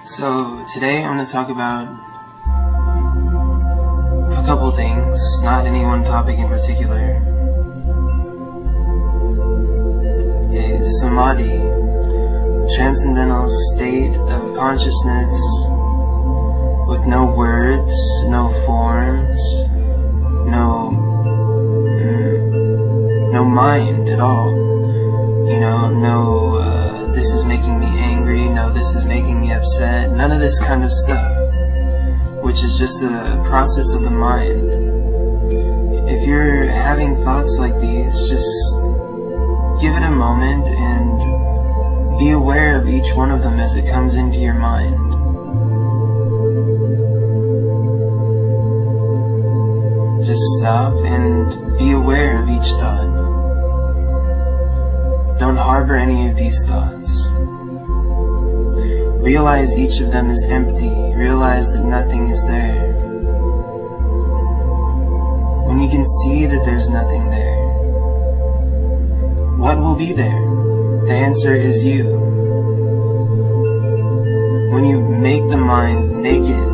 So today I'm going to talk about a couple things, not any one topic in particular. A Samahdi, transcendental state of consciousness with no words, no forms, no mind at all. You know, no, this is making me angry, no, this is making me upset, none of this kind of stuff, which is just a process of the mind. If you're having thoughts like these, just give it a moment and be aware of each one of them as it comes into your mind. Just stop and be aware of each thought. Don't harbor any of these thoughts. Realize each of them is empty. Realize that nothing is there. When you can see that there's nothing there, what will be there? The answer is you. When you make the mind naked,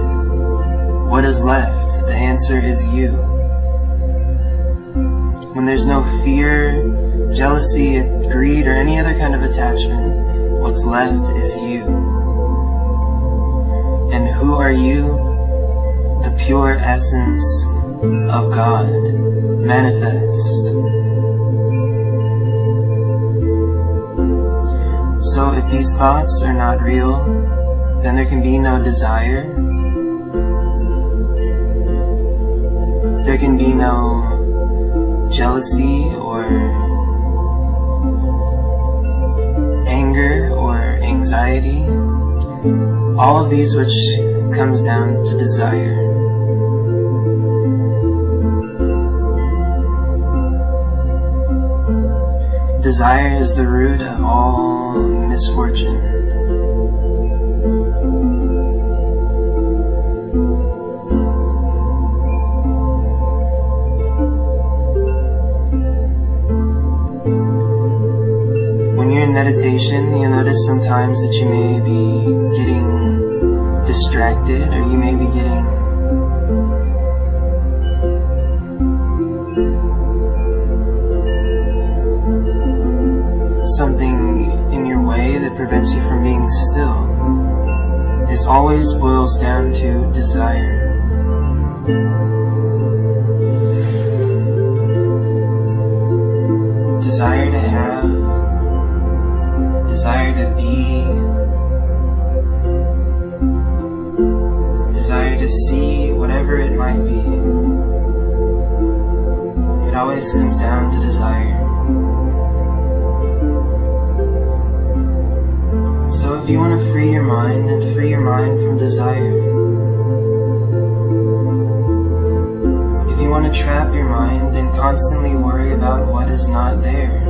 what is left? The answer is you. When there's no fear, jealousy, greed, or any other kind of attachment, what's left is you. And who are you? The pure essence of God, manifest. So if these thoughts are not real, then there can be no desire. There can be no jealousy or anger or anxiety. All of these which comes down to desire. Desire is the root of all misfortune. When you're in meditation, you'll notice sometimes that you may be getting distracted, or you may be getting something in your way that prevents you from being still. This always boils down to desire. Desire to have, desire to be, desire to see, whatever it might be. It always comes down to desire. So if you want to free your mind, then free your mind from desire. If you want to trap your mind, then constantly worry about what is not there.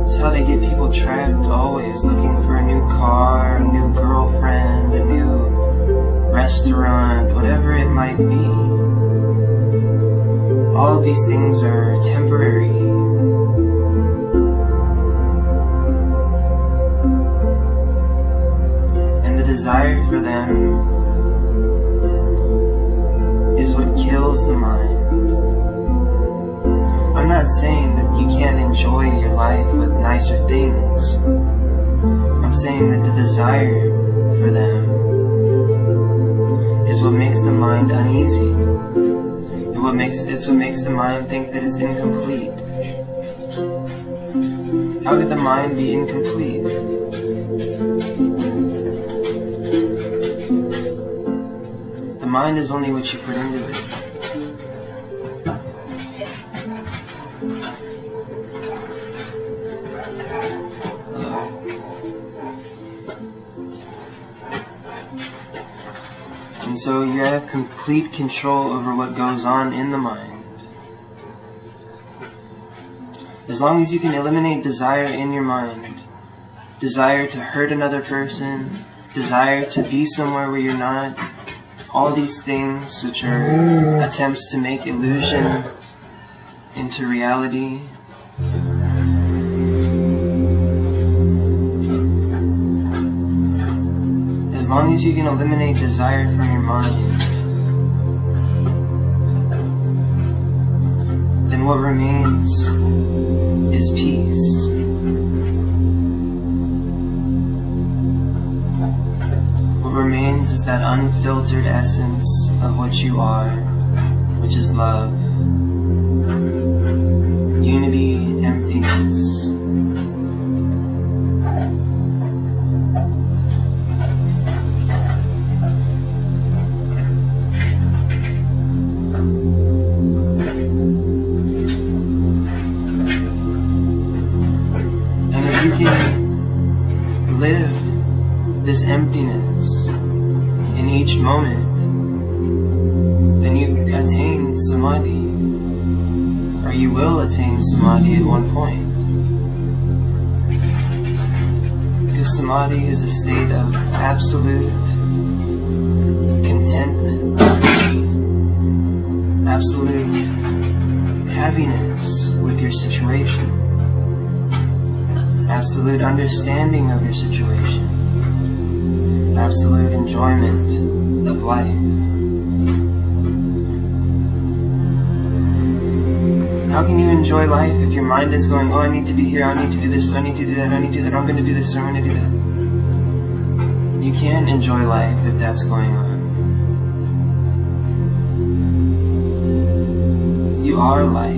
It's how they get people trapped, always looking for a new car, a new girlfriend, a new restaurant, whatever it might be. All of these things are temporary. Desire for them is what kills the mind. I'm not saying that you can't enjoy your life with nicer things. I'm saying that the desire for them is what makes the mind uneasy. It's what makes the mind think that it's incomplete. How could the mind be incomplete? The mind is only what you put into it. And so you have complete control over what goes on in the mind. As long as you can eliminate desire in your mind, desire to hurt another person, desire to be somewhere where you're not, all these things which are attempts to make illusion into reality, long as you can eliminate desire from your mind, then what remains is peace. What remains is that unfiltered essence of what you are, which is love, unity, emptiness. Live this emptiness in each moment, then you attain Samahdi, or you will attain Samahdi at one point. Because Samahdi is a state of absolute contentment, absolute happiness with your situation, absolute understanding of your situation, absolute enjoyment of life. How can you enjoy life if your mind is going, oh, I need to be here, I need to do this, I need to do that, I need to do that, I'm going to do this, I'm going to do that. You can't enjoy life if that's going on. You are life.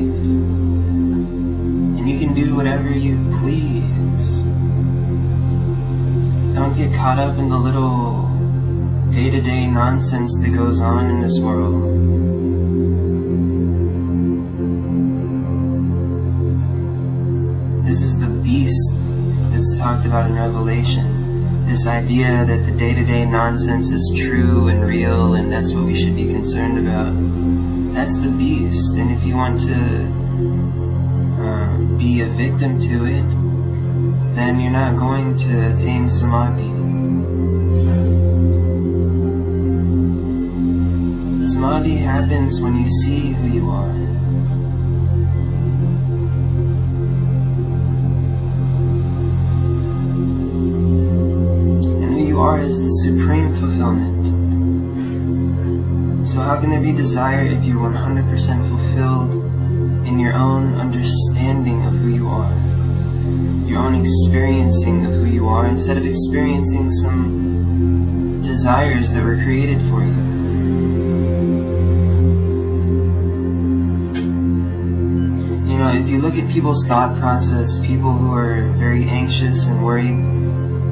You can do whatever you please. Don't get caught up in the little day-to-day nonsense that goes on in this world. This is the beast that's talked about in Revelation. This idea that the day-to-day nonsense is true and real and that's what we should be concerned about. That's the beast. And if you want to be a victim to it, then you're not going to attain Samahdi. Samahdi happens when you see who you are. And who you are is the supreme fulfillment. So how can there be desire if you're 100% fulfilled in your own understanding of who you are, your own experiencing of who you are, instead of experiencing some desires that were created for you? You know, if you look at people's thought process, people who are very anxious and worried,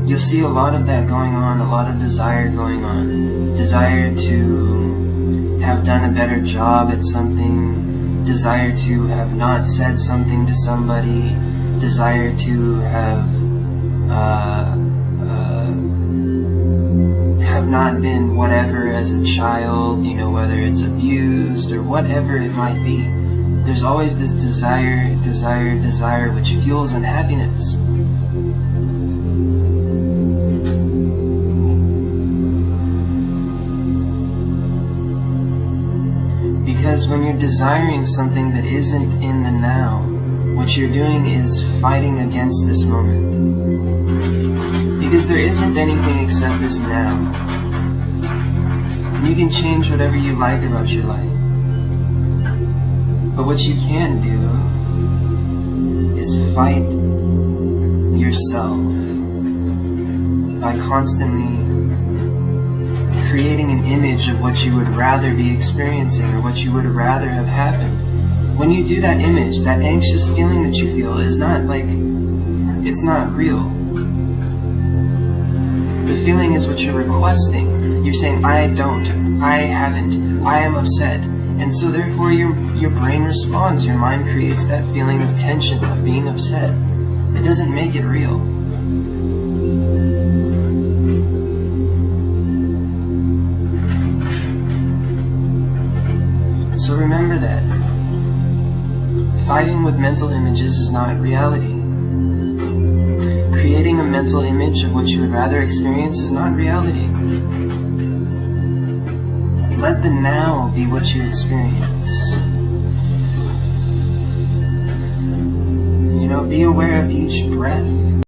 you'll see a lot of that going on, a lot of desire going on. Desire to have done a better job at something, desire to have not said something to somebody, desire to have not been whatever as a child, you know, whether it's abused or whatever it might be. There's always this desire, which fuels unhappiness. Because when you're desiring something that isn't in the now, what you're doing is fighting against this moment. Because there isn't anything except this now. And you can change whatever you like about your life. But what you can do is fight yourself by constantly creating an image of what you would rather be experiencing or what you would rather have happened. When you do that image, that anxious feeling that you feel is not like, it's not real. The feeling is what you're requesting. You're saying, I don't, I haven't, I am upset. And so therefore your brain responds, your mind creates that feeling of tension, of being upset. It doesn't make it real. So remember that. Fighting with mental images is not reality. Creating a mental image of what you would rather experience is not reality. Let the now be what you experience. You know, be aware of each breath.